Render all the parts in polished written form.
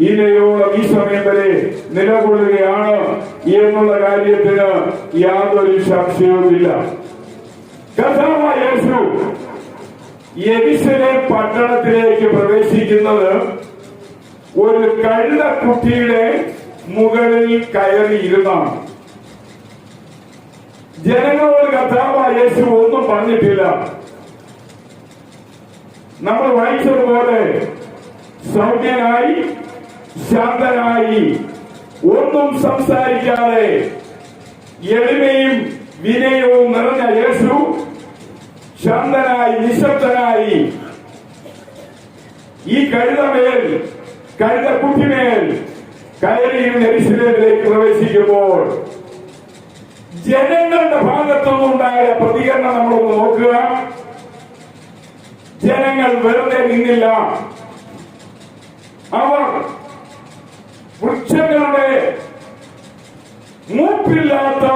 ഇനയോളം ഈ സമയം വരെ നിലകൊള്ളുകയാണ് എന്നുള്ള കാര്യത്തിന് യാതൊരു സംശയവുമില്ല. കർത്താവായ യേശു യെരൂശലേം പട്ടണത്തിലേക്ക് പ്രവേശിക്കുന്നത് ഒരു കഴുതക്കുട്ടിയുടെ മുകളിൽ കയറിയിരുന്നാണ്. ജനങ്ങളോട് കർത്താവായ യേശു ഒന്നും പറഞ്ഞിട്ടില്ല. നമ്മൾ വായിച്ചതുപോലെ സൗമ്യനായി ശാന്തനായി ഒന്നും സംസാരിക്കാതെ എളിമയും വിനയവും നിറഞ്ഞ യേശു ശാന്തനായി നിശബ്ദനായി ഈ കഴുതക്കുട്ടിമേൽ കയറിയിരുന്ന യെരൂശലേമിലേക്ക് പ്രവേശിക്കുമ്പോൾ ജനങ്ങളുടെ ഭാഗത്തുനിന്നുണ്ടായ പ്രതികരണം നമ്മളൊന്ന് നോക്കുക. ജനങ്ങൾ വെറുതെ നിന്നില്ല. അവർ വൃക്ഷങ്ങളുടെ മൂപ്പില്ലാത്ത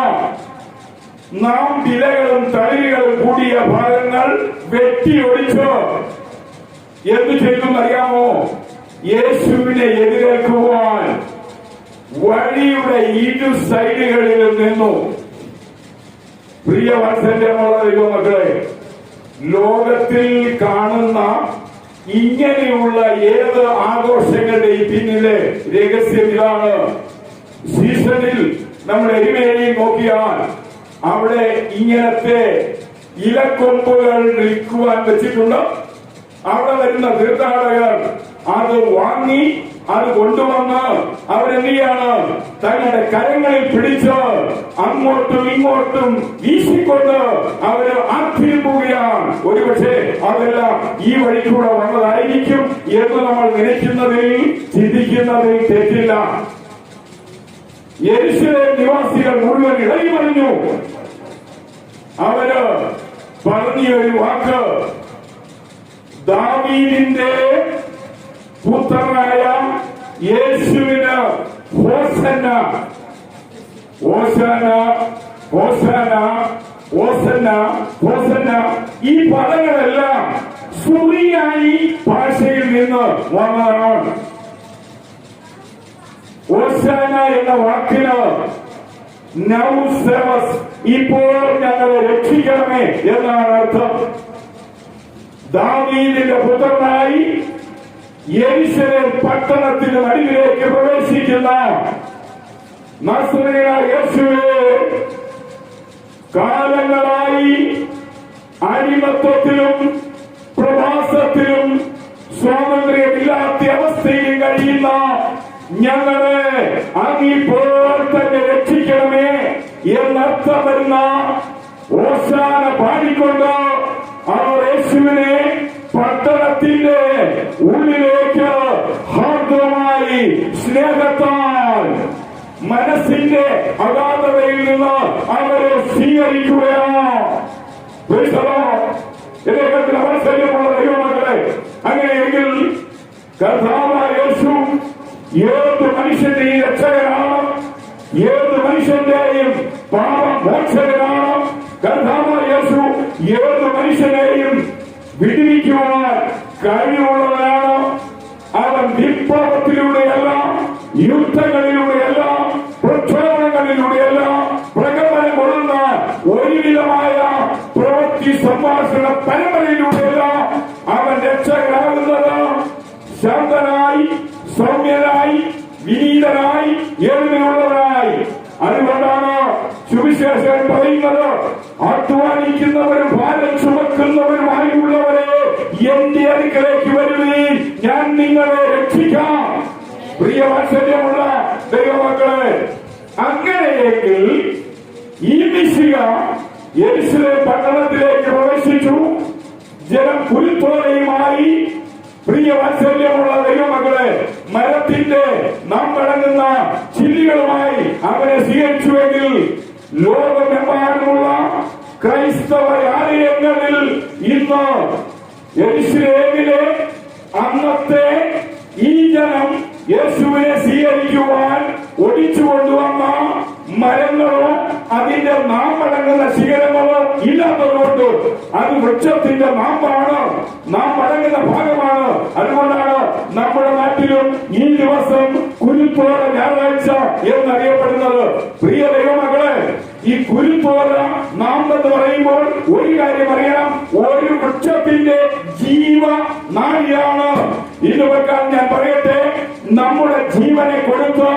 വിലകളും തളിരുകളും കൂടിയ ഭാഗങ്ങൾ വെട്ടിയൊടിച്ച് എന്തു ചെയ്തെന്നറിയാമോ? യേശുവിനെ എതിരേൽക്കുവാൻ വഴിയുടെ ഇരു സൈഡുകളിലും നിന്നു. പ്രിയ വാത്സല്യമുള്ള ദൈവമക്കളെ, ലോകത്തിൽ കാണുന്ന ഇങ്ങനെയുള്ള ഏത് ആഘോഷങ്ങളുടെയും പിന്നിലെ രഹസ്യം ഇതാണ്. സീസണിൽ നമ്മൾ എരുമേലിയും നോക്കിയാൽ അവിടെ ഇങ്ങനത്തെ ഇലക്കൊമ്പുകൾ വിൽക്കുവാൻ വെച്ചിട്ടുണ്ട്. അവിടെ വരുന്ന തീർത്ഥാടകർ അത് വാങ്ങി അത് കൊണ്ടുവന്ന് അവരെന്ത് ചെയ്യാണ്? തങ്ങളുടെ കരങ്ങളിൽ പിടിച്ച് അങ്ങോട്ടും ഇങ്ങോട്ടും വീശിക്കൊണ്ട് അവര് ആർത്തിരിക്കുകയാണ്. ഒരുപക്ഷെ അതെല്ലാം ഈ വഴിക്കൂടെ വന്നതായിരിക്കും എന്ന് നമ്മൾ നിனைക്കുന്നതിൽ ചിന്തിക്കുന്നതിൽ തെറ്റില്ല. യെരൂശലേം നിവാസികൾ മുഴുവൻ ഇടയിമറിഞ്ഞു. അവര് പറഞ്ഞൊരു വാക്ക്, ദാവീദിന്റെ പുത്രനായ യേശുവിന് ഹോസന്ന, ഹോസന്ന, ഹോസന്ന, ഹോസന്ന, ഹോസന്ന. ഈ പദങ്ങളെല്ലാം സുറിയാനി ഭാഷയിൽ നിന്ന് വന്നതാണ്. ഹോസന്ന എന്ന വാക്കിന് നൗസവസ്, ഇപ്പോൾ ഞങ്ങളെ രക്ഷിക്കണമേ എന്നാണ് അർത്ഥം. ദാവീദിന്റെ പുത്രനായി യെരൂശലേം പട്ടണത്തിന് നടുവിലേക്ക് പ്രവേശിക്കുന്ന നസ്രയനായ യേശുവേ, കാലങ്ങളായി അടിമത്വത്തിലും പ്രവാസത്തിലും സ്വാതന്ത്ര്യമില്ലാത്ത അവസ്ഥയിൽ കഴിയുന്ന ഞങ്ങളെ അങ്ങിപ്പോൾ തന്നെ രക്ഷിക്കണമേ എന്നർത്ഥം വരുന്ന ഓശാന പാടിക്കൊണ്ട് അവർ യേശുവിനെ പട്ടണത്തിന്റെ ഉള്ളിലേക്ക് ഹാർദമായി സ്നേഹത്താൽ മനസ്സിന്റെ അഗാധതയിൽ നിന്ന് അവരെ സ്വീകരിക്കുകയാണ്. അവസരമുള്ള ദൈവമക്കളെ, അങ്ങനെയെങ്കിൽ കർത്താവായ യേശു ഏത് മനുഷ്യന്റെയും രക്ഷകനാണ്, ഏത് മനുഷ്യന്റെയും പാപമോക്ഷകനാണ്. കർത്താവായ യേശു ഏത് മനുഷ്യനെയും വിടുവിക്കുവാൻ കഴിവുള്ളവനാണ്. അവൻ വിപ്ലവത്തിലൂടെയല്ല, യുദ്ധങ്ങളിലൂടെയല്ല, പ്രക്ഷോഭങ്ങളിലൂടെയല്ല, പ്രകടനം കൊള്ളുന്ന ഒരുവിധമായ പ്രവൃത്തി സംഭാഷണ പരമ്പരയിലൂടെയല്ല അവൻ രക്ഷകനാകുന്നത്. ശാന്തനായി, സൗമ്യനായി, വിനീതനായി, എളിമയുള്ളവനായി. അതുകൊണ്ടാണ് സുവിശേഷൻ പറയുന്നത്, അധ്വാനിക്കുന്നവരും ഭാരം ചുമക്കുന്നവരുമായുള്ളവരെ എന്റെ അടുക്കലേക്ക് വരുവീൻ, ഞാൻ നിങ്ങളെ രക്ഷിക്കാം. പ്രിയ വാത്സല്യമുള്ള ദൈവമക്കളെ, അങ്ങനെയെങ്കിൽ ഈ മിശിഹ യെരൂശലേം പട്ടണത്തിലേക്ക് പ്രവേശിച്ചു. ജനം പുലിത്തോലയുമായി, പ്രിയ വാത്സല്യമുള്ള ദൈവമക്കളെ, മരത്തിന്റെ നാം വഴങ്ങുന്ന ചില്ലികളുമായി അവനെ സ്വീകരിച്ചുവെങ്കിൽ ലോകമെമ്പാടുമുള്ള ക്രൈസ്തവ ആലയങ്ങളിൽ ഇന്ന് യെരൂശലേമിലെ അന്നത്തെ ഈ ജനം യേശുവിനെ സ്വീകരിക്കുവാൻ ഒടിച്ചു കൊണ്ടുവന്ന മരങ്ങളോ അതിന്റെ നാമടങ്ങുന്ന ശിഖരങ്ങളോ ഇല്ലാത്തതുകൊണ്ട് അത് വൃക്ഷത്തിന്റെ നാമ്പാണ്, നാം മടങ്ങുന്ന ഭാഗമാണ്. അതുകൊണ്ടാണ് നമ്മുടെ നാട്ടിലും ഈ ദിവസം കുരുത്തോല ഞായറാഴ്ച എന്നറിയപ്പെടുന്നത്. പ്രിയ ദൈവമക്കളെ, ഈ കുരുത്തോല നാം എന്ന് പറയുമ്പോൾ ഒരു കാര്യം അറിയണം, ഒരു വൃക്ഷത്തിന്റെ ജീവനാഡിയാണ്. ഇന്ന് വെക്കാൻ ഞാൻ പറയട്ടെ, നമ്മുടെ ജീവനെ കൊടുത്ത്,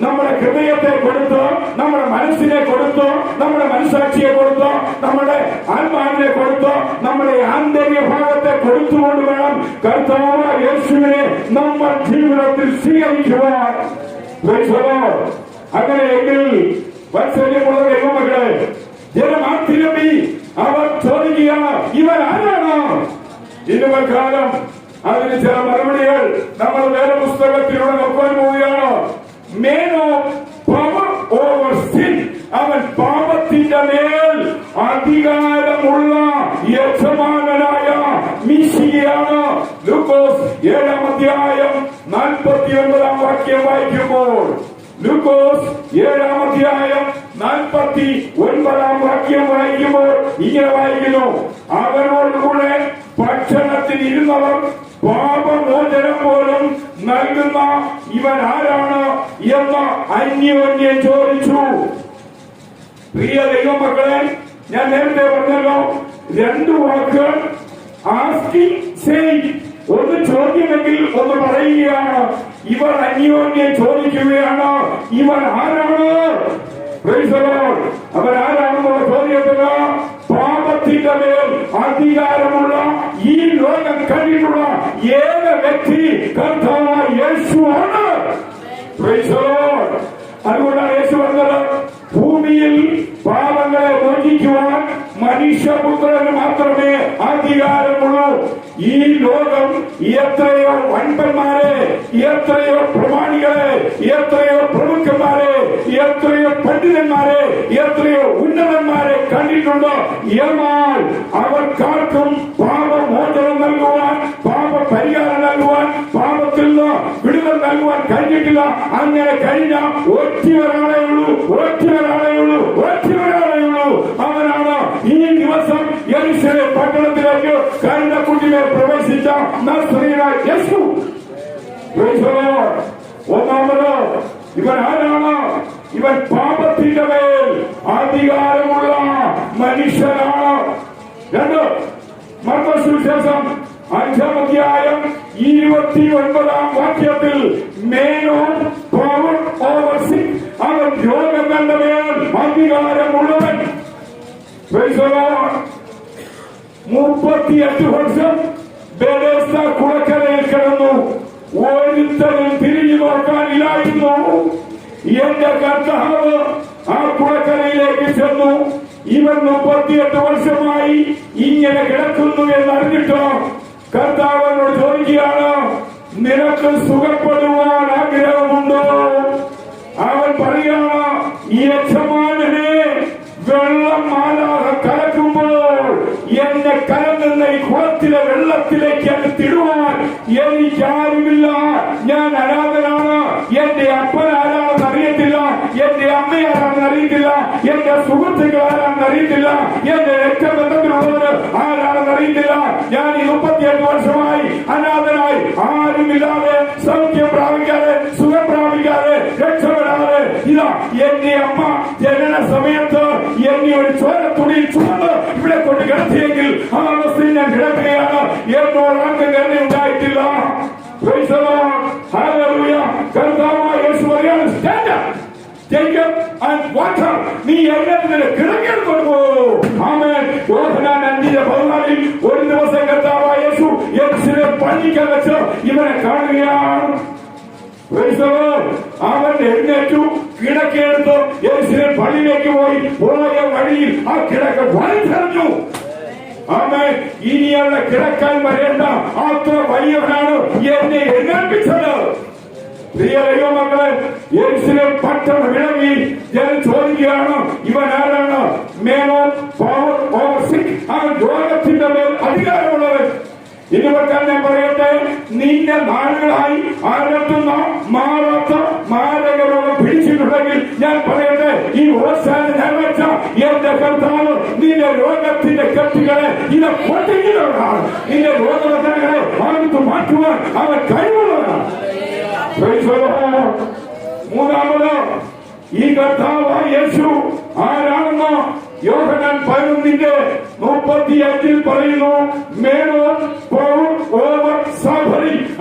നമ്മുടെ ഹൃദയത്തെ കൊടുത്ത്, നമ്മുടെ മനസ്സിനെ കൊടുത്ത്, നമ്മുടെ മനസ്സാക്ഷിയെ കൊടുത്ത്, നമ്മുടെ ആത്മാവിനെ കൊടുത്ത്, നമ്മുടെ ആന്തരിക ഭാഗത്തെ കൊടുത്തുകൊണ്ട് വേണം കർത്താവ് യേശുവിനെ നമ്മൾ ജീവിതത്തിൽ സ്വീകരിക്കുവാൻ. അങ്ങനെയെങ്കിൽ വാത്സല്യമുള്ള ദൈവമക്കളെ, ജനമാർത്തിരമ്പി അവർ ചോദിക്കുകയാണ്, ഇവൻ ആരാണ്? ഇന്ന് കാലം അതിന് ചില മറുപടികൾ നമ്മൾ വേദപുസ്തകത്തിലൂടെ നോക്കാൻ പോവുകയാണ്. മേൻ ഓഫ് പവർ ഓവർ സിൻ, അവൻ പാപത്തിന്റെ മേൽ അധികാരമുള്ള യജമാനനായ മിശിഹയാണ്. ലൂക്കോസ് 7-ാം അധ്യായം 49-ാം വാക്യം വായിക്കുമ്പോൾ, ലൂക്കോസ് 7-ാം അധ്യായം 49-ാം വാക്യം വായിക്കുമ്പോൾ ഇങ്ങനെ വായിക്കുന്നു, അവനോടുകൂടെ ഭക്ഷണത്തിന് ഇരുന്നവർ പാപമോചനം പോലും നൽകുന്ന ഇവൻ ആരാണ് എന്ന് അന്യോന്യം ചോദിച്ചു. പ്രിയ ദൈവമക്കളെ, ഞാൻ നേരത്തെ പറഞ്ഞല്ലോ, രണ്ടു വാക്കുകൾ, ആസ്കിംഗ്, സേയിങ്. ഒന്ന് ചോദ്യമെങ്കിൽ ഒന്ന് പറയുകയാണ്. ഇവർ അന്യോന്യം ചോദിക്കുകയാണ്, ഇവൻ ആരാണ്? അവൻ ആരാണെന്നുള്ള ചോദ്യത്തിന് പാപത്തിന്റെ മേൽ അധികാരമുള്ള ഈ ലോകം കഴിഞ്ഞിട്ടുള്ള ഏക വ്യക്തി കർത്താവായ യേശുവാണ്. അതുകൊണ്ടാണ് യേശു പറഞ്ഞത്, ഭൂമിയിൽ പാപങ്ങളെ മോചിക്കുവാൻ മനുഷ്യപുത്രന് മാത്രമേ അധികാരമുള്ളൂ. ഈ ലോകം എത്രയോ വൻപന്മാരെ, എത്രയോ പ്രമാണികളെ, എത്രയോ പ്രമുഖന്മാരെ, എത്രയോ പണ്ഡിതന്മാരെ, എത്രയോ ഉന്നതന്മാരെ കണ്ടിട്ടുണ്ട്. എന്നാൽ അവർക്കാർക്കും പാപമോചനം നൽകുവാൻ, പാപപരിഹാരം നൽകുവാൻ, പാപത്തിൽ നിന്ന് വിടുതൽ നൽകുവാൻ കഴിഞ്ഞിട്ടില്ല. അങ്ങനെ കഴിഞ്ഞ ഒറ്റയൊരാളേ ഉള്ളൂ, ഒറ്റയൊരാളേ ഉള്ളൂ, ഒറ്റയൊരാളേ ഉള്ളൂ. അവനാണ് ഈ ദിവസം യെരൂശലേം പട്ടണത്തിലേക്ക് കരുണക്കുട്ടിയെ പ്രവേശിച്ച നസ്രയനായ യേശു. ഒന്നാമത്, ഇവൻ ആരാണ്? ഇവൻ പാപത്തിന്റെ മേൽ അധികാരമുള്ള മനുഷ്യനാണ്. രണ്ട്, മർക്കോസ് സുവിശേഷം 5-ാം അധ്യായം 29-ാം വാക്യത്തിൽ, മേൻ ഓഫ് പവർ ഓവർ സിൻ, അവൻ രോഗങ്ങളുടെ മേൽ അധികാരമുള്ളവൻ. 38 വർഷം ബെഥസ്ദ കുളക്കരയിൽ കിടന്നു. ഒരുത്തരും തിരിഞ്ഞു നോക്കാനില്ലായിരുന്നു. എന്റെ കർത്താവ് ആ കുളക്കരയിലേക്ക് ചെന്നു. ഇവൻ 38 വർഷമായി ഇങ്ങനെ കിടക്കുന്നു എന്നറിഞ്ഞിട്ടോ കർത്താവിനോട് ചോദിക്കുകയാണ്, നിനക്ക് സുഖപ്പെടുവാൻ ആഗ്രഹമുണ്ടോ? അവൻ പറയുകയാണ്, യജമാനനെ, വെള്ളം മാലാഖ കലക്കുമ്പോൾ എന്നെ കലങ്ങുന്ന ഈ കുളത്തിലെ വെള്ളത്തിലേക്ക് തിടുവാൻ എനിക്കാരുമില്ല. ഞാൻ അനാഥനാണ്. എന്റെ അപ്പൻ ആരാണെന്ന് അറിയത്തില്ല, എന്റെ അമ്മ ആരാണെന്ന് അറിയത്തില്ല, എന്റെ സുഹൃത്തുക്കൾ ആരാണെന്ന് അറിയത്തില്ല, എന്റെ രക്തബന്ധത്തിലുള്ളവര് ആരാണെന്ന് അറിയത്തില്ല. ഞാൻ ഈ 38 വർഷമായി അനാഥനായി, ആരുമില്ലാതെ, സൗഖ്യം പ്രാപിക്കാതെ, സുഖം പ്രാപിക്കാതെ, രക്ഷപ്പെടാതെ. ഇതാ എന്റെ അമ്മ ജനന സമയത്ത് എന്നെ ഒരു ചോരത്തുണിയിൽ ചുമന്ന് ഇവിടെ കൊണ്ട് കിടത്തിയെങ്കിൽ ആ അവസ്ഥയിൽ ഞാൻ കിടക്കുകയാണ്. എന്നോട് ആർക്കും കരുണയുണ്ടായിട്ടില്ല. കർത്താവായ യേശു പറയാണ്, നീ എന്നെ കിടക്കെടുത്തു. ആമേൻ. യോഹന്നാൻ 5:14 ഒരു ദിവസം കർത്താവായ യേശു യെരൂശലേം പള്ളിക്കൽ വെച്ച് ഇവനെ കാണുകയാണ്. അവൻ എഴുന്നേറ്റു, കിടക്കെടുത്ത് യെരൂശലേം പള്ളിയിലേക്ക് പോയ വഴിയിൽ ആ കിടക്ക വലിച്ചെറിഞ്ഞു. ആമേൻ. ഇനിയുള്ള കിടക്കാൻ വരേണ്ട അത്ര വലിയവനാണ് എന്നെ എഴുന്നേൽപ്പിച്ചത്. പ്രിയ ദൈവമക്കളെ, യെരൂശലേം പട്ടണം വിളങ്ങി. ജനം ചോദിക്കുകയാണ്, ഇവൻ ആരാണ്? മേൻ ഓഫ് പവർ ഓവർ സിൻ, അവൻ രോഗത്തിന്റെ മേൽ അധികാരമുള്ളവൻ. ഇതുവെക്കാൻ ഞാൻ പറയട്ടെ, നിന്നെ നാളുകളായി അകത്തുന്ന മാറാത്ത മാരക രോഗം പിടിച്ചിട്ടുണ്ടെങ്കിൽ ഞാൻ പറയട്ടെ, ഈ ഹോസ്റ്റാൻ ഞാൻ വെച്ച കുട്ടികളെ ഇത് പൊട്ടിക്കുന്നവരാണ്. നിന്റെ രോഗവചനങ്ങളെ അവർക്ക് മാറ്റുവാൻ അവർ കഴിവുള്ളവരാണ്. മൂന്നാമത് ഈ കർത്താവായ യേശു ആരാണെന്ന് യോഹന്നാൻ 11:35 പറയുന്നു.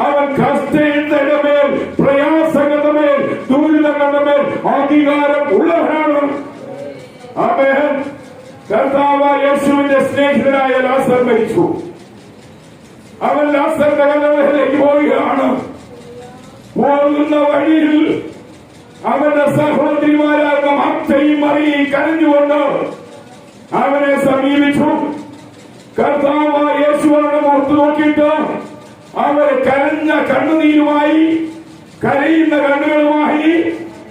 അവൻ കഷ്ടയുടെ മേൽ, പ്രയാസങ്ങളുടെ മേൽ, ദുരിതങ്ങളുടെ മേൽ അധികാരം ഉള്ളവനാണ്. ആമേൻ. കർത്താവായ യേശുവിന്റെ സ്നേഹിതനായ ലാസർ മരിച്ചു. അവൻ ലാസറിന്റെ കല്ലറയിലേക്ക് പോവുകയാണ്. പോകുന്ന വഴിയിൽ അവന്റെ സഹോദരിമാരാകുന്ന മാർത്തയും മറിയയും കരഞ്ഞുകൊണ്ട് അവനെ സമീപിച്ചു. കർത്താവായ യേശുവിനെ ഓർത്തു നോക്കിയിട്ട് അവരെ കരഞ്ഞ കണ്ണുനീരുമായി, കരയുന്ന കണ്ണുകളുമായി,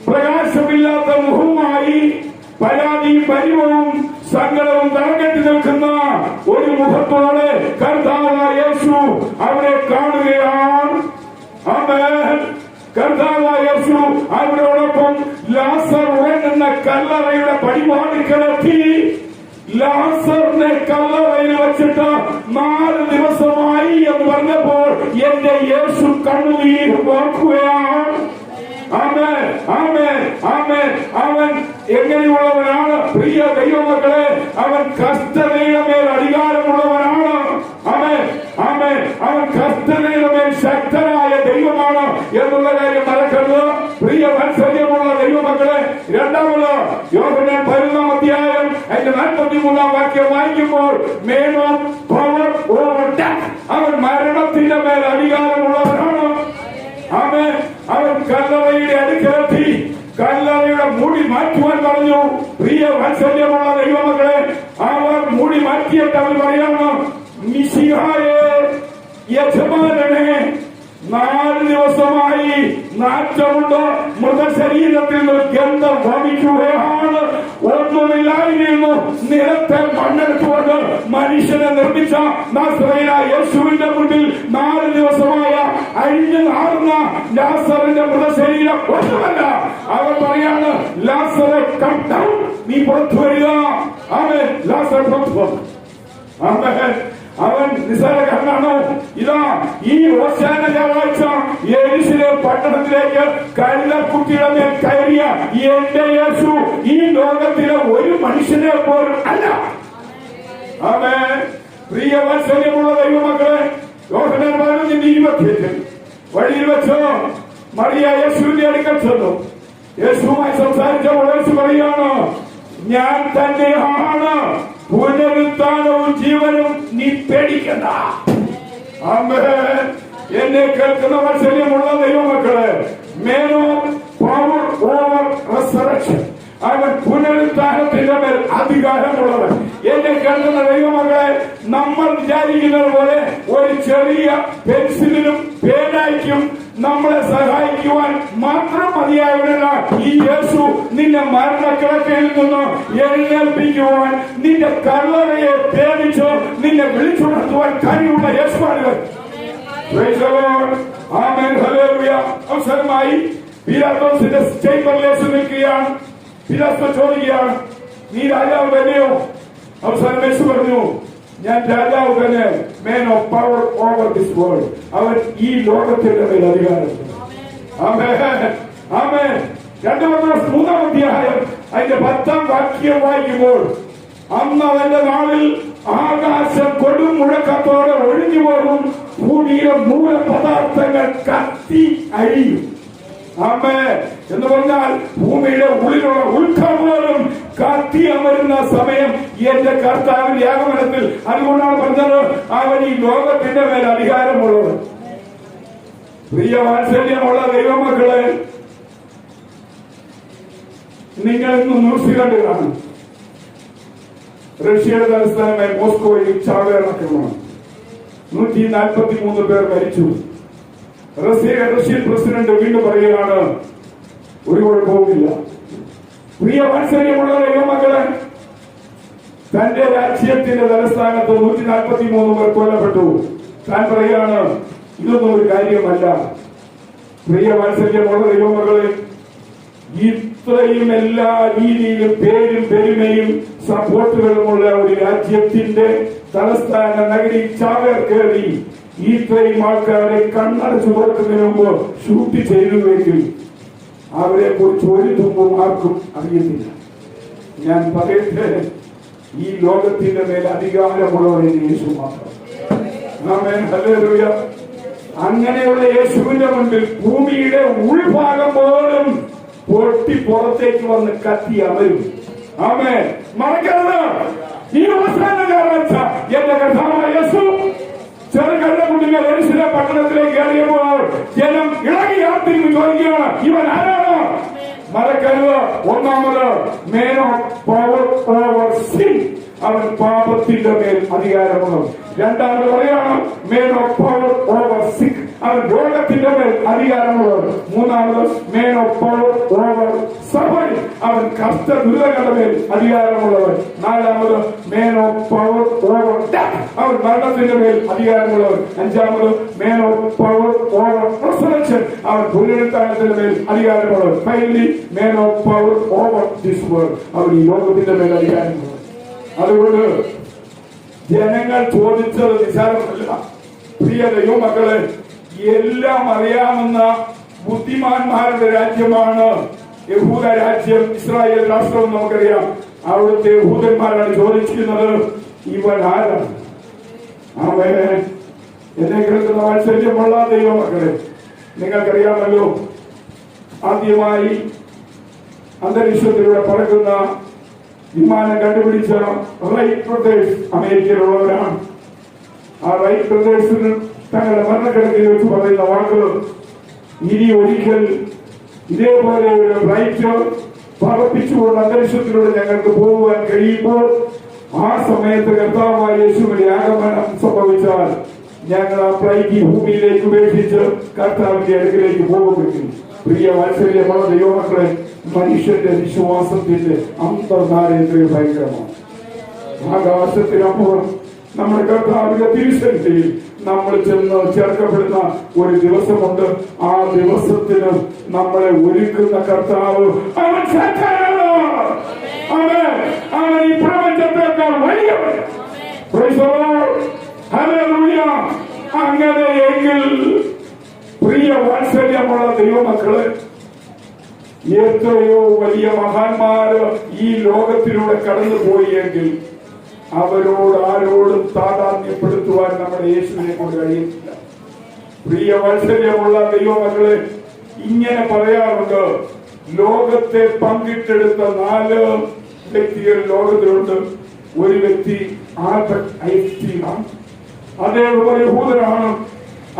പ്രകാശമില്ലാത്ത മുഖവുമായി, പരാതിയും പരിവവും സങ്കടവും തലകെട്ടി നിൽക്കുന്ന ഒരു മുഖത്തോടെ കർത്താവായ യേശു അവരെ കാണുകയാണ്. ആമേൻ. കർത്താവായ യേശു അവരോടൊപ്പം ലാസർ ഉറങ്ങുന്ന കല്ലറയുടെ പടിവാതിൽക്കലെത്തി. ലാസറിനെ കല്ലറയിൽ വെച്ചിട്ട് 4 ദിവസമായി എന്ന് പറഞ്ഞപ്പോൾ എന്റെ യേശു കണ്ണുനീർ ഓർക്കുകയാണ്. ആമേൻ, ആമേൻ, ആമേൻ. അവൻ എങ്ങനെയുള്ളവനാണ്? പ്രിയ ദൈവമക്കളെ, അവൻ കഷ്ടതയുടെ മേൽ അധികാരമുള്ളവനാണ്. ആമേൻ, ആമേൻ. അവൻ കഷ്ടതയുടെ മേൽ ശക്തനായ ദൈവമാണ് എന്നുള്ള കാര്യം മറക്കരുത്. പ്രിയ വാത്സല്യമുള്ള ദൈവമക്കളെ, രണ്ടാമത് യോഹന്നാൻ 11 അതിന്റെ 43 വാക്യം വായിക്കുമ്പോൾ പവർ ഓവർ ഡെത്ത്, അവൻ മരണത്തിന്റെ മേൽ അധികാരമുള്ളവനാണ്. ആമേൻ. അവൻ കല്ലറയുടെ അടുക്കലെത്തി കല്ലറയുടെ മൂടി മാറ്റുവാൻ പറഞ്ഞു. പ്രിയ വാത്സല്യമുള്ള ദൈവമക്കളെ, അവർ മൂടി മാറ്റിയിട്ട് അവൻ പറയാണ്, മിശിഹായെ, യജമാനനെ, 4 ദിവസമായി നാറ്റമുണ്ട്, മൃതശരീരത്തിൽ നിന്ന് ഗന്ധം വമിക്കുകയാണ്. ഒന്നുമില്ലായിരുന്നു. നിലത്തെ മണ്ണെടുത്തുകൊണ്ട് മനുഷ്യനെ നിർമ്മിച്ച നാസറേയനായ യേശുവിന്റെ മുന്നിൽ 4 ദിവസമായ അഴിഞ്ഞു നാറുന്ന ലാസറിന്റെ മൃതശരീരം ഒന്നുമല്ല. അവൻ പറയാണ്, ലാസറെ കം ഡൗൺ, നീ പുറത്തു വരിക. അവൻ ലാസർ പുറത്തു വന്നു. അവൻ നിസ്സാരക്കാരനാണോ? ഇതാ ഈ ഓശാന ഞായറാഴ്ച യെരൂശലേം പട്ടണത്തിലേക്ക് കഴുതക്കുട്ടിയുടെ മേൽ കയറിയ എന്റെ യേശു ഈ ലോകത്തിലെ ഒരു മനുഷ്യനെ പോലും അല്ല. ആമേൻ. പ്രിയ വാത്സല്യമുള്ള ദൈവമക്കളെ, യോഹന്നാൻ 11:28 വഴിയിൽ വെച്ചോ മറിയ യേശുവിന്റെ അടുക്കൽ ചെന്നു. യേശുവുമായി സംസാരിച്ചപ്പോൾ യേശു പറയാണ്, ഞാൻ തന്നെയാണ് പുനരുത്ഥാനവും ജീവനും, നീ പേടിക്കണ്ട. ആമേൻ. എന്നെ കേൾക്കുന്ന വാത്സല്യമുള്ള ദൈവമക്കളെ, പവർ ഓവർ റെസറക്ഷൻ, അവൻ പുനരുത്ഥാനത്തിന്റെ മേൽ അധികാരമുള്ളവൻ. എന്നെ കേൾക്കുന്ന ദൈവമക്കളെ, നമ്മൾ വിചാരിക്കുന്നത് പോലെ ഒരു ചെറിയ പെൻസിലിനും പേനായിക്കും നമ്മളെ സഹായിക്കുവാൻ മാത്രം മതിയായവനല്ല ഈ യേശു. നിന്നെ മരണക്കിടക്കയിൽ നിന്ന് എഴുന്നേൽപ്പിക്കുവാൻ, നിന്റെ കല്ലറയെ പേടിച്ച് നിന്നെ വിളിച്ചുണർത്തുവാൻ കഴിവുള്ള യേശുവാണിവൻ. അവസരമായി പീലാത്തോസിന്റെ ചേംബറിലേക്ക് നിൽക്കുകയാണ്. പീലാത്തോസ് ചോദിക്കുകയാണ്, നീ രാജാവ് തന്നെയോ? അവസാനം യേശു പറഞ്ഞു, ഞാൻ രാജാവ് തന്നെ. Man of power over this world. അവൻ ഈ ലോകത്തിന്റെ മേൽ അധികാരമുണ്ട്. ആമേൻ. 2 പത്രോസ് 3 അതിന്റെ 10 വാക്യം വായിക്കുമ്പോൾ, അന്ന് അവന്റെ നാളിൽ ആകാശം കൊടും മുഴക്കത്തോടെ ഒഴിഞ്ഞു പോകും, ഭൂമിയിലെ മൂലപദാർത്ഥങ്ങൾ കത്തി അഴിയും. ആമേൻ. എന്ന് പറഞ്ഞാൽ ഭൂമിയുടെ ഉള്ളിലുള്ള ഉൾക്കപോലും കത്തി അമരുന്ന സമയം എന്റെ കർത്താവിന്റെ ആഗമനത്തിൽ. അതുകൊണ്ടാണ് പറഞ്ഞത്, അവൻ ഈ ലോകത്തിന്റെ മേൽ അധികാരമുള്ളവൻ. പ്രിയ വാത്സല്യമുള്ള ദൈവമക്കളെ, നിങ്ങൾ ഇന്ന് ന്യൂസ് കണ്ടു കാണും. റഷ്യയുടെ തലസ്ഥാനമായ മോസ്കോയിൽ ചാവേറാക്രമണം, 143 പേർ മരിച്ചു. റഷ്യൻ പ്രസിഡന്റ് വീണ്ടും പറയുകയാണ്, ഒരു കുഴപ്പവുമില്ല. പ്രിയ വാത്സല്യമുള്ള ദൈവമക്കളെ, തന്റെ രാജ്യത്തിന്റെ തലസ്ഥാനത്ത് 143 പേർ കൊല്ലപ്പെട്ടു. താൻ പറയുകയാണ്, ഇതൊന്നും ഒരു കാര്യമല്ല. പ്രിയ വാത്സല്യമുള്ള ദൈവമക്കളെ, ഇത്രയും എല്ലാ രീതിയിലും പേരും പെരുമയും സപ്പോർട്ടുകളുമുള്ള ഒരു രാജ്യത്തിന്റെ തലസ്ഥാന നഗരി ചാവേർ കയറി ഇത്രയും ആൾക്കാരെ കണ്ണടച്ചു തുറക്കുന്നതിന് മുമ്പ് ഷൂട്ട് ചെയ്തുവെങ്കിൽ അവരെ കുറിച്ച് ഒരു തുമ്പും ആർക്കും അറിയത്തില്ല. ഞാൻ പറയട്ടെ, ഈ ലോകത്തിന്റെ മേൽ അധികാരമുള്ളവരെ യേശു മാത്രം. ആമേൻ, ഹല്ലേലൂയ. അങ്ങനെയുള്ള യേശുവിന്റെ മുൻപിൽ ഭൂമിയുടെ ഉൾഭാഗം പോലും പൊട്ടി പുറത്തേക്ക് വന്ന് കത്തി അമരും. ആമേൻ, മറക്കരുത്. ഈ അവസാന ഞായറാഴ്ച എന്റെ കർത്താവായ യേശു ചെറുകണ്ണുകുട്ടികൾ യെരൂശലേം പട്ടണത്തിലേക്ക് കയറിയപ്പോൾ ജനം ഇളകി ആർത്തിരിഞ്ഞ് ചോദിക്കുകയാണ്, ഇവൻ ആരാണ്? മറക്കരുത്, ഒന്നാമത് മേൻ ഓഫ് പവർ ഓവർ സിൻ, അവൻ പാപത്തിന്റെ മേൽ അധികാരമുള്ളത്. രണ്ടാമത് പറയാണ് മേൻ ഓഫ് പവർ ഓവർ സിക്ക്, അവൻ രോഗത്തിന്റെ മേൽ അധികാരമുള്ളത്. മൂന്നാമത് man of power over suffering, അവൻ കഷ്ടദുരിതങ്ങളുടെ മേൽ അധികാരമുള്ളവൻ. നാലാമത് man of power over death, അവൻ മരണത്തിന്റെ മേൽ അധികാരമുള്ളവൻ. അഞ്ചാമത് man of power over resurrection, അവൻ പുനരുത്ഥാനത്തിന്റെ മേൽ അധികാരമുള്ളവൻ. Finally man of power over this world, അവൻ ഈ ലോകത്തിന്റെ മേൽ അധികാരമുള്ളവൻ. അതുകൊണ്ട് ജനങ്ങൾ ചോദിച്ചത് നിസാരമല്ല. പ്രിയ ദൈവമക്കളെ, എല്ലാം അറിയാവുന്ന ബുദ്ധിമാന്മാരുടെ രാജ്യമാണ് യഹൂദ രാജ്യം, ഇസ്രായേൽ രാഷ്ട്രം. നമുക്കറിയാം, അവിടുത്തെ യഹൂദന്മാരാണ് ചോദിച്ചിരുന്നത്, ഇവൻ ആരാണ്? അവനെ എന്നെ കേൾക്കുന്ന വാത്സല്യമുള്ള ദൈവമക്കളെ, നിങ്ങൾക്കറിയാമല്ലോ, ആദ്യമായി അന്തരീക്ഷത്തിലൂടെ പറക്കുന്ന വിമാനം കണ്ടുപിടിച്ച റൈറ്റ് ബ്രദേഴ്സ് അമേരിക്കയിലുള്ളവരാണ്. ആ റൈറ്റ് ബ്രദേഴ്സിന് തങ്ങളുടെ മരണക്കിടക്കിൽ വെച്ച് പറയുന്ന വാക്ക്, ഇനി ഒരിക്കൽ ഇതേപോലെ ഒരു ഫ്ലൈറ്റ് പറപ്പിച്ചുകൊണ്ട് അന്തരീക്ഷത്തിലൂടെ ഞങ്ങൾക്ക് പോകുവാൻ കഴിയുമ്പോൾ ആ സമയത്ത് കർത്താവായ യേശുവിന്റെ ആഗമനം സംഭവിച്ചാൽ ഞങ്ങൾ ആ ഫ്ലൈറ്റ് ഭൂമിയിലേക്ക് ഉപേക്ഷിച്ച് കർത്താവിന്റെ അടുക്കിലേക്ക് പോകുമെങ്കിൽ. പ്രിയ വാത്സല്യമുള്ള ദൈവമക്കളെ, മനുഷ്യന്റെ വിശ്വാസത്തിന്റെ അന്തർധാരയത്രയും ഭയങ്കരമാണ്. ആകാശത്തിനപ്പുറം നമ്മുടെ കർത്താവിന്റെ തിരുസന്നിധിയിൽ നമ്മൾ ചെന്ന് ചേർക്കപ്പെടുന്ന ഒരു ദിവസമുണ്ട്. ആ ദിവസത്തിന് നമ്മളെ ഒരുക്കുന്ന കർത്താവ് അവൻ ശക്തനാണ്. അവൻ ഈ പ്രപഞ്ചത്തേക്കാൾ വലിയവൻ. അങ്ങനെയെങ്കിൽ പ്രിയ വാത്സല്യമുള്ള ദൈവമക്കളെ, എത്രയോ വലിയ മഹാന്മാര് ഈ ലോകത്തിലൂടെ കടന്നുപോയെങ്കിൽ അവരോട് ആരോടും താതാത്മ്യപ്പെടുത്തുവാൻ നമ്മുടെ യേശുവിനെ കൊണ്ട് കഴിയത്തില്ല. പ്രിയ വാത്സല്യമുള്ള ദൈവമക്കളെ, ഇങ്ങനെ പറയാറുണ്ട്, ലോകത്തെ പങ്കിട്ടെടുത്ത 4 വ്യക്തികൾ ലോകത്തിലുണ്ട്. ഒരു വ്യക്തി ആൽബർട്ട് ഐൻസ്റ്റീനാണ്. അദ്ദേഹം ഒരു യഹൂദനാണ്.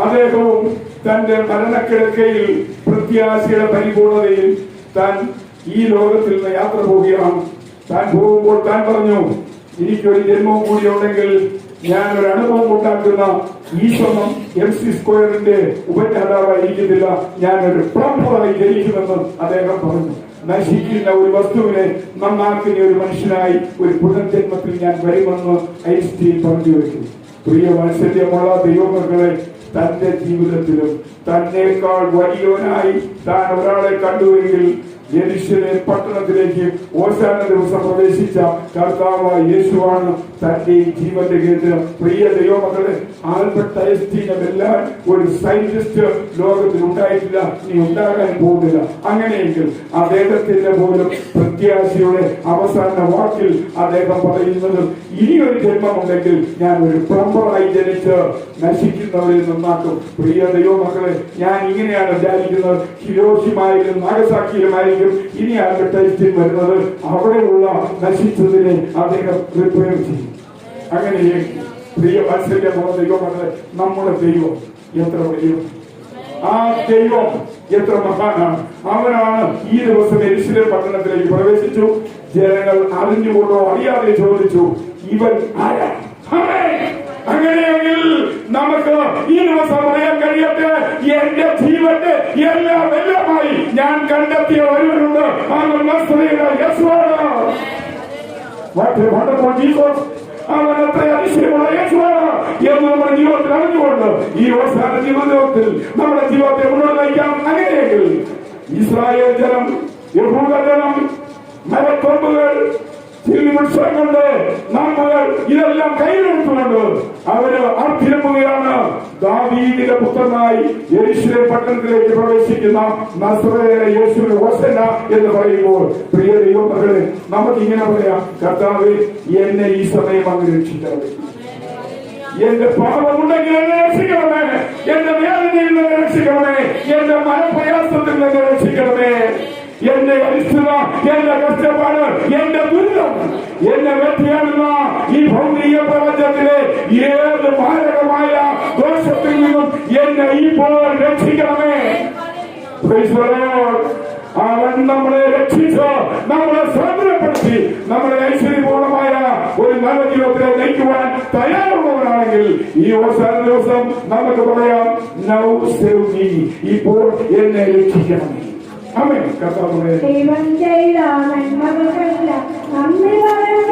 അദ്ദേഹവും തന്റെ മരണക്കിടക്കയിൽ പ്രത്യാശയുടെ പരിപൂർണതയിൽ താൻ ഈ ലോകത്തിൽ നിന്ന് യാത്ര പോവുകയാണ്. താൻ പോകുമ്പോൾ താൻ പറഞ്ഞു, എനിക്കൊരു ജന്മവും കൂടി ഉണ്ടെങ്കിൽ ഞാൻ ഒരു അനുഭവം ഉണ്ടാക്കുന്ന ഈ ശ്രമം MC² ഉപജ്ഞാതാവായിരിക്കുന്നില്ല, ഞാനൊരു പ്ലംബറായി ജനിക്കുമെന്ന് അദ്ദേഹം പറഞ്ഞു. നശിക്കുന്ന ഒരു വസ്തുവിനെ നന്നാക്കുന്ന ഒരു മനുഷ്യനായി ഒരു പുനർജന്മത്തിൽ ഞാൻ വരുമെന്ന് ഐൻസ്റ്റീൻ പറഞ്ഞു വെച്ചു. പ്രിയ വാത്സല്യമുള്ള ദൈവമക്കളെ, തന്റെ ജീവിതത്തിലും തന്നേക്കാൾ വലിയവനായി താൻ ഒരാളെ കണ്ടുവെങ്കിൽ യെരൂശലേം പട്ടണത്തിലേക്ക് ഓശാന ദിവസം പ്രവേശിച്ച കർത്താവായ യേശുവാണ് തന്റെ ജീവന്റെ കേന്ദ്രം. പ്രിയ ദൈവമക്കളെ, ആൽബർട്ട് ഐൻസ്റ്റീനെ വെല്ലാൻ ഒരു സയന്റിസ്റ്റ് ലോകത്തിൽ ഉണ്ടായിട്ടില്ല, ഇനി ഉണ്ടാകാൻ പോകുന്നില്ല. അങ്ങനെയെങ്കിൽ അദ്ദേഹത്തിന്റെ പോലും പ്രത്യാശയുടെ അവസാന വാക്കിൽ അദ്ദേഹം പറയുന്നത്, ഇനിയൊരു ജന്മമുണ്ടെങ്കിൽ ഞാൻ ഒരു പ്ലംബറായി ജനിച്ച് നശിക്കുന്നവരെ നന്നാക്കും. പ്രിയ ദൈവമക്കളെ, ഞാൻ ഇങ്ങനെയാണ് വിചാരിക്കുന്നത്, ഹിരോഷിമയിലും നാഗസാക്കിയിലുമായിരിക്കും ഇനി ആൽബർട്ട് ഐൻസ്റ്റീൻ വരുന്നത്. അവിടെയുള്ള നശിച്ചതിനെ അദ്ദേഹം റിപ്പയർ ചെയ്യും. അങ്ങനെ പ്രിയ വാത്സല്യമുള്ള ദൈവമക്കളെ, നമ്മുടെ ദൈവം എത്ര വലിയ, ആ ദൈവം എത്ര മഹാനാണ്. അവനാണ് ഈ ദിവസം യെരൂശലേം പട്ടണത്തിലേക്ക് പ്രവേശിച്ചു. ജനങ്ങൾ അറിഞ്ഞുകൊണ്ടോ അറിയാതെ ചോദിച്ചു, ഇവൻ ആരാണ്? അങ്ങനെയെങ്കിൽ നമുക്ക് ഈ ദിവസം പറയാൻ കഴിയട്ടെ, എന്റെ ജീവന്റെ എല്ലാമായി ഞാൻ കണ്ടെത്തിയ ഒരുവനുണ്ട്. അവൻ എത്ര അതിശയമുള്ള യേശുവാണ് എന്ന് നമ്മുടെ ജീവിതത്തിൽ അറിഞ്ഞുകൊണ്ട് ഈ അവസാന ജീവിതത്തിൽ നമ്മുടെ ജീവിതത്തെ മുന്നോട്ട് നയിക്കാം. അങ്ങനെയെങ്കിൽ ഇസ്രായേൽ ജനം, യഹൂദ ജനം, മരക്കൊമ്പുകൾ വൃക്ഷങ്ങളുടെ നമ്മൾ ഇതെല്ലാം കയ്യിലെടുത്തുകൊണ്ട് അവര് തിരുമ്പുകയാണ്. ദാവീദിന്റെ പുത്രനായി യെരൂശലേം പട്ടണത്തിലേക്ക് പ്രവേശിക്കുന്ന നസറേയനായ യേശുവിന്റെ ഹോസന്ന എന്ന് പറയുമ്പോൾ, പ്രിയ ദൈവമക്കളെ, നമുക്ക് ഇങ്ങനെ പറയാം: കർത്താവേ, എന്നെ ഈ സമയം അങ്ങ് രക്ഷിക്കണമേ. എന്റെ പാപമുണ്ടെങ്കിൽ എന്നെ രക്ഷിക്കണമേ. എന്റെ വേദനയിൽ നിന്ന് രക്ഷിക്കണമേ. എന്റെ മനപ്രയാസത്തിൽ നിന്ന് രക്ഷിക്കണമേ. എന്റെ അരിഷ്ടത, എന്റെ കഷ്ടപ്പാട്, എന്റെ ദുരിതം, എന്നെ വ്യക്തിയാണെന്ന ഈ ഭൗതിക പ്രപഞ്ചത്തിലെ ഏത് മാരകമായ ദോഷത്തിൽ നിന്നും എന്നെ ഇപ്പോൾ രക്ഷിക്കണമേ. അവൻ നമ്മളെ രക്ഷിച്ച് നമ്മളെ സ്വാതന്ത്ര്യപ്പെടുത്തി നമ്മളെ ഐശ്വര്യപൂർണമായ ഒരു നല്ല ജീവിതത്തിലെ നയിക്കുവാൻ തയ്യാറുള്ളവരാണെങ്കിൽ ഈ അവസാന ദിവസം നമുക്ക് പറയാം: നൗ സേവ് മീ, ഇപ്പോൾ എന്നെ രക്ഷിക്കണമേ. ആമേൻ. കർത്താവേ,